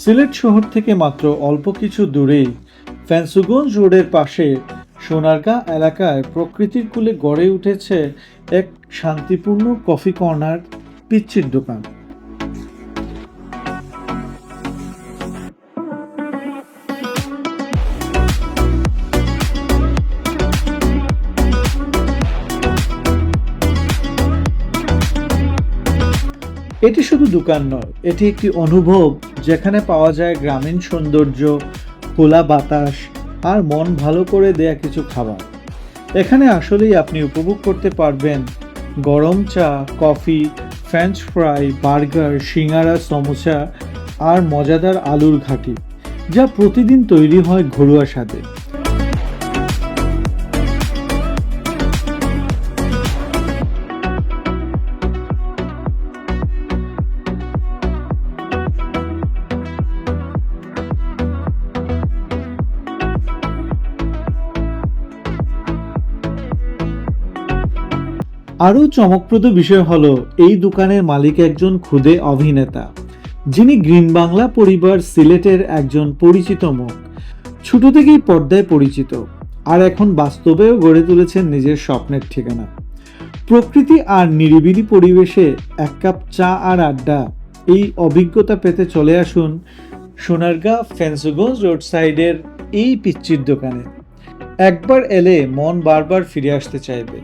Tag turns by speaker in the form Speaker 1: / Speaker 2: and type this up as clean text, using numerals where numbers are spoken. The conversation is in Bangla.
Speaker 1: সিলেট শহর থেকে মাত্র অল্প কিছু দূরেই ফেন্সুগঞ্জ রোডের পাশে সোনারগাঁ এলাকায় প্রকৃতির কূলে গড়ে উঠেছে এক শান্তিপূর্ণ কফি কর্নার, পিচ্চির দোকান। এটি শুধু দোকান নয়, এটি একটি অনুভব যেখানে পাওয়া যায় গ্রামীণ সৌন্দর্য, খোলা বাতাস আর মন ভালো করে দেয়া কিছু খাবার। এখানে আসলেই আপনি উপভোগ করতে পারবেন গরম চা, কফি, ফ্রেঞ্চ ফ্রাই, বার্গার, সিঙ্গারা, সমোসা আর মজাদার আলুর ঘাঁটি, যা প্রতিদিন তৈরি হয় ঘরোয়া স্বাদে। আরও চমকপ্রদ বিষয় হলো এই দোকানের মালিক একজন ক্ষুদে অভিনেতা, যিনি গ্রিন বাংলা পরিবার সিলেটের একজন পরিচিত মুখ। ছোট থেকেই পর্দায় পরিচিত, আর এখন বাস্তবেও গড়ে তুলেছেন নিজের স্বপ্নের ঠিকানা। প্রকৃতি আর নিরিবিলি পরিবেশে এক কাপ চা আর আড্ডা, এই অভিজ্ঞতা পেতে চলে আসুন সোনারগাঁ ফেন্সুগঞ্জ রোড সাইডের এই পিচ্চির দোকানে। একবার এলে মন বারবার ফিরে আসতে চাইবে।